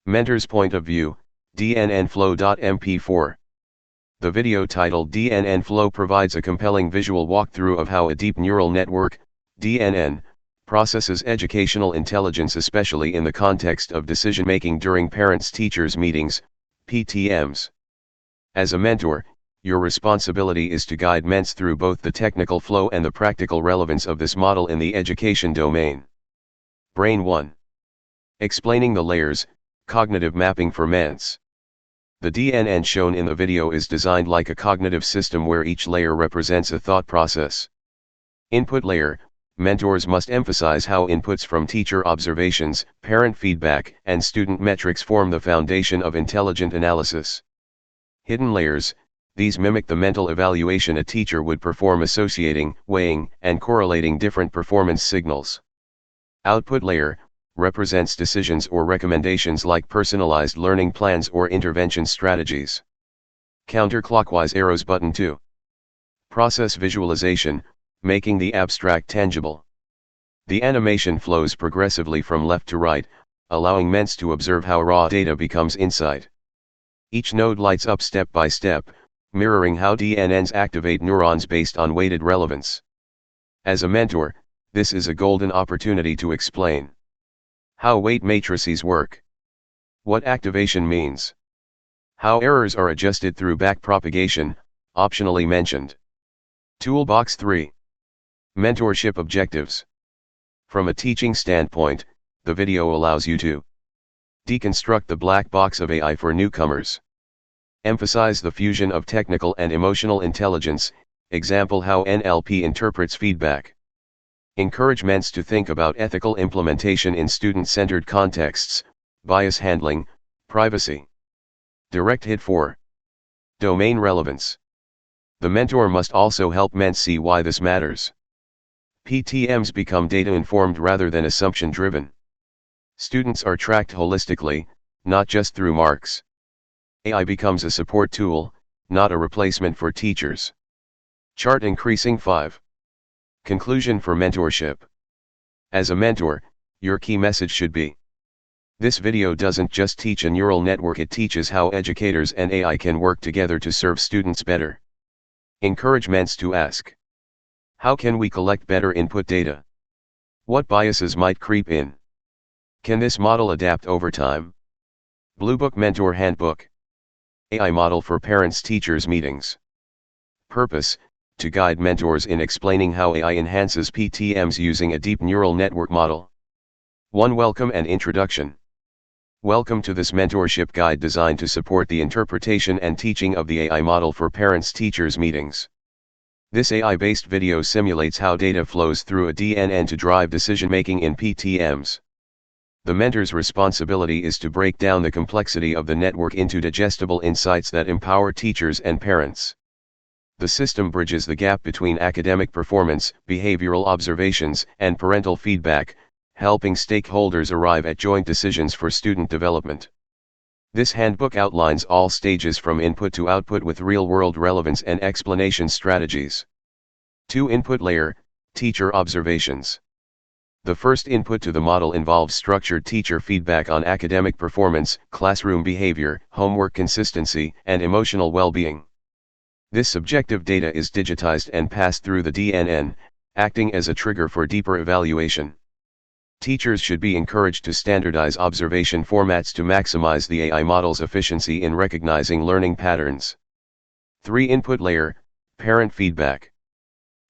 Mentor's Point of View, DNNFlow.mp4. The video titled DNN Flow provides a compelling visual walkthrough of how a deep neural network, DNN, processes educational intelligence, especially in the context of decision-making during parents-teachers meetings, PTMs. As a mentor, your responsibility is to guide ments through both the technical flow and the practical relevance of this model in the education domain. Brain 1. Explaining the layers, cognitive mapping for ments. The DNN shown in the video is designed like a cognitive system where each layer represents a thought process. Input layer. Mentors must emphasize how inputs from teacher observations, parent feedback, and student metrics form the foundation of intelligent analysis. Hidden layers. These mimic the mental evaluation a teacher would perform, associating, weighing, and correlating different performance signals. Output layer represents decisions or recommendations like personalized learning plans or intervention strategies. Counterclockwise arrows. Button 2. Process visualization, making the abstract tangible. The animation flows progressively from left to right, allowing ments to observe how raw data becomes insight. Each node lights up step by step, mirroring how DNNs activate neurons based on weighted relevance. As a mentor, this is a golden opportunity to explain how weight matrices work, what activation means, how errors are adjusted through backpropagation, optionally mentioned. Toolbox 3. Mentorship objectives. From a teaching standpoint, the video allows you to deconstruct the black box of AI for newcomers. Emphasize the fusion of technical and emotional intelligence, example how NLP interprets feedback. Encourage ments to think about ethical implementation in student-centered contexts, bias handling, privacy. Direct hit 4. Domain relevance. The mentor must also help ments see why this matters. PTMs become data-informed rather than assumption-driven. Students are tracked holistically, not just through marks. AI becomes a support tool, not a replacement for teachers. Chart increasing 5. Conclusion for mentorship. As a mentor, your key message should be: this video doesn't just teach a neural network, it teaches how educators and AI can work together to serve students better. Encourage ments to ask: how can we collect better input data? What biases might creep in? Can this model adapt over time? Bluebook Mentor Handbook. AI model for parents-teachers meetings. Purpose: to guide mentors in explaining how AI enhances PTMs using a deep neural network model. 1. Welcome and introduction. Welcome to this mentorship guide designed to support the interpretation and teaching of the AI model for parents-teachers meetings. This AI-based video simulates how data flows through a DNN to drive decision-making in PTMs. The mentor's responsibility is to break down the complexity of the network into digestible insights that empower teachers and parents. The system bridges the gap between academic performance, behavioral observations, and parental feedback, helping stakeholders arrive at joint decisions for student development. This handbook outlines all stages from input to output with real-world relevance and explanation strategies. 2. Input layer, teacher observations. The first input to the model involves structured teacher feedback on academic performance, classroom behavior, homework consistency, and emotional well-being. This subjective data is digitized and passed through the DNN, acting as a trigger for deeper evaluation. Teachers should be encouraged to standardize observation formats to maximize the AI model's efficiency in recognizing learning patterns. 3. Input layer, parent feedback.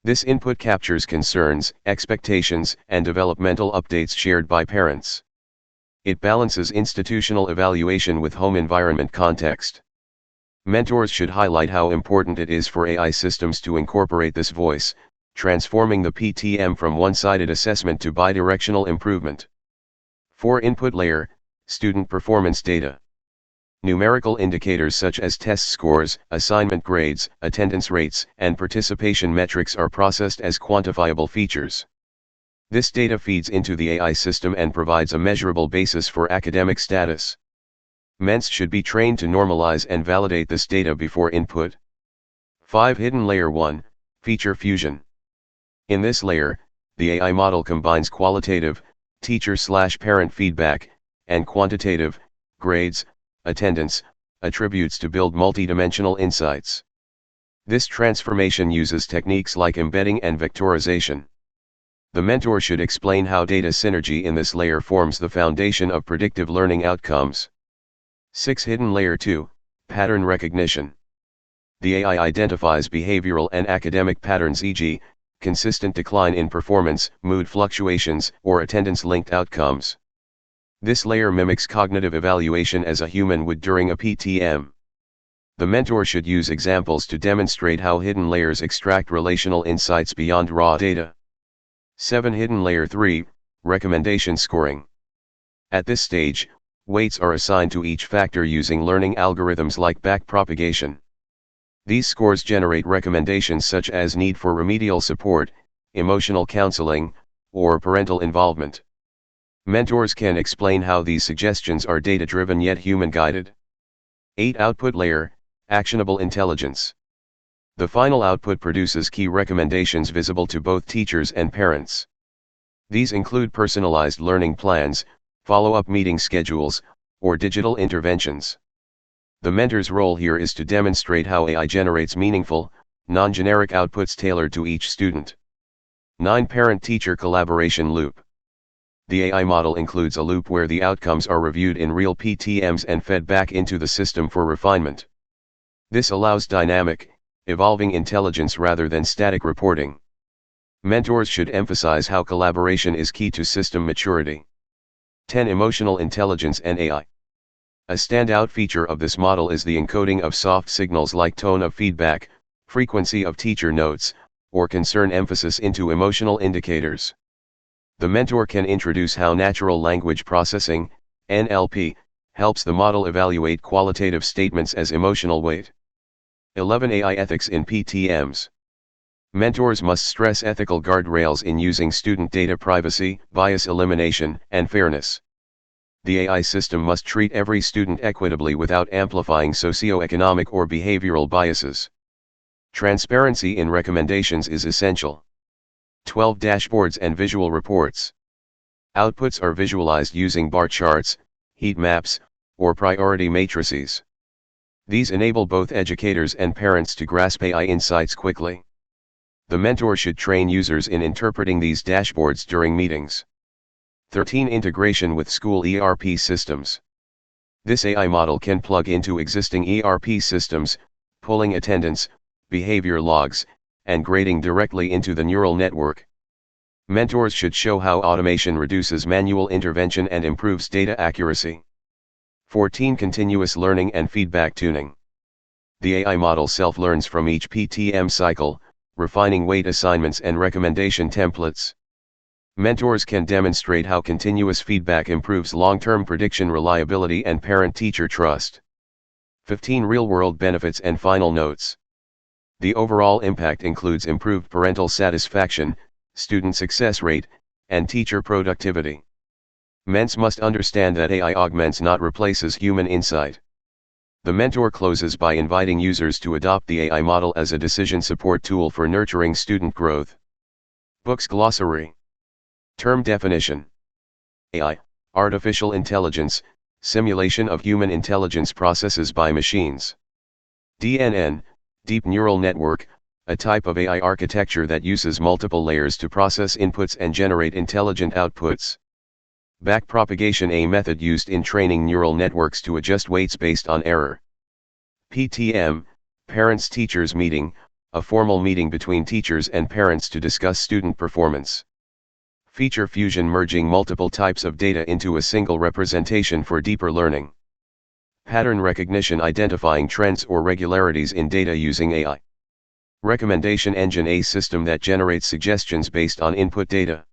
This input captures concerns, expectations, and developmental updates shared by parents. It balances institutional evaluation with home environment context. Mentors should highlight how important it is for AI systems to incorporate this voice, transforming the PTM from one-sided assessment to bidirectional improvement. 4. Input layer, student performance data. Numerical indicators such as test scores, assignment grades, attendance rates, and participation metrics are processed as quantifiable features. This data feeds into the AI system and provides a measurable basis for academic status. Ments should be trained to normalize and validate this data before input. 5. Hidden layer 1, feature fusion. In this layer, the AI model combines qualitative, teacher/parent feedback, and quantitative, grades, attendance, attributes to build multidimensional insights. This transformation uses techniques like embedding and vectorization. The mentor should explain how data synergy in this layer forms the foundation of predictive learning outcomes. 6. Hidden Layer 2, Pattern Recognition. The AI identifies behavioral and academic patterns, e.g., consistent decline in performance, mood fluctuations, or attendance-linked outcomes. This layer mimics cognitive evaluation as a human would during a PTM. The mentor should use examples to demonstrate how hidden layers extract relational insights beyond raw data. 7. Hidden Layer 3, Recommendation Scoring. At this stage, weights are assigned to each factor using learning algorithms like backpropagation. These scores generate recommendations such as need for remedial support, emotional counseling, or parental involvement. Mentors can explain how these suggestions are data-driven yet human-guided. 8. Output Layer, Actionable Intelligence. The final output produces key recommendations visible to both teachers and parents. These include personalized learning plans, follow-up meeting schedules, or digital interventions. The mentor's role here is to demonstrate how AI generates meaningful, non-generic outputs tailored to each student. 9. Parent-teacher collaboration loop. The AI model includes a loop where the outcomes are reviewed in real PTMs and fed back into the system for refinement. This allows dynamic, evolving intelligence rather than static reporting. Mentors should emphasize how collaboration is key to system maturity. 10. Emotional intelligence and AI. A standout feature of this model is the encoding of soft signals like tone of feedback, frequency of teacher notes, or concern emphasis into emotional indicators. The mentor can introduce how natural language processing, NLP, helps the model evaluate qualitative statements as emotional weight. 11. AI ethics in PTMs. Mentors must stress ethical guardrails in using student data privacy, bias elimination, and fairness. The AI system must treat every student equitably without amplifying socioeconomic or behavioral biases. Transparency in recommendations is essential. 12. Dashboards and visual reports. Outputs are visualized using bar charts, heat maps, or priority matrices. These enable both educators and parents to grasp AI insights quickly. The mentor should train users in interpreting these dashboards during meetings. 13. Integration with school ERP systems. This AI model can plug into existing ERP systems, pulling attendance, behavior logs, and grading directly into the neural network. Mentors should show how automation reduces manual intervention and improves data accuracy. 14. Continuous learning and feedback tuning. The AI model self-learns from each PTM cycle, refining weight assignments and recommendation templates. Mentors can demonstrate how continuous feedback improves long-term prediction reliability and parent-teacher trust. 15. Real-world benefits and final notes. The overall impact includes improved parental satisfaction, student success rate, and teacher productivity. Ments must understand that AI augments not replaces human insight. The mentor closes by inviting users to adopt the AI model as a decision support tool for nurturing student growth. Books Glossary. Term definition. AI, artificial intelligence, simulation of human intelligence processes by machines. DNN, deep neural network, a type of AI architecture that uses multiple layers to process inputs and generate intelligent outputs. Backpropagation, a method used in training neural networks to adjust weights based on error. PTM, Parents-Teachers Meeting, a formal meeting between teachers and parents to discuss student performance. Feature fusion, merging multiple types of data into a single representation for deeper learning. Pattern recognition, identifying trends or regularities in data using AI. Recommendation engine, a system that generates suggestions based on input data.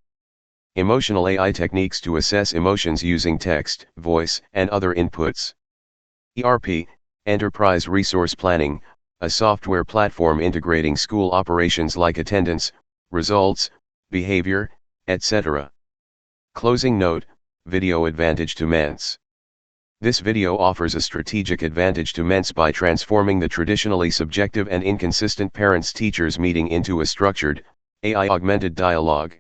Emotional AI techniques to assess emotions using text, voice, and other inputs. ERP, Enterprise Resource Planning, a software platform integrating school operations like attendance, results, behavior, etc. Closing note, video advantage to Ments. This video offers a strategic advantage to Ments by transforming the traditionally subjective and inconsistent parents-teachers meeting into a structured, AI-augmented dialogue.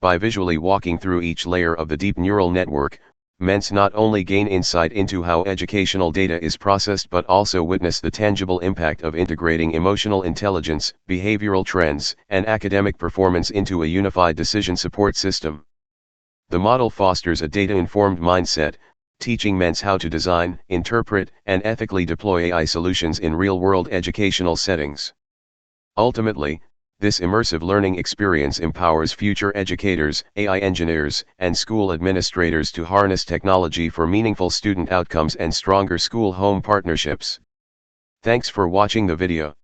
By visually walking through each layer of the deep neural network, MENS not only gain insight into how educational data is processed but also witness the tangible impact of integrating emotional intelligence, behavioral trends, and academic performance into a unified decision support system. The model fosters a data-informed mindset, teaching MENS how to design, interpret, and ethically deploy AI solutions in real-world educational settings. Ultimately, this immersive learning experience empowers future educators, AI engineers, and school administrators to harness technology for meaningful student outcomes and stronger school-home partnerships. Thanks for watching the video.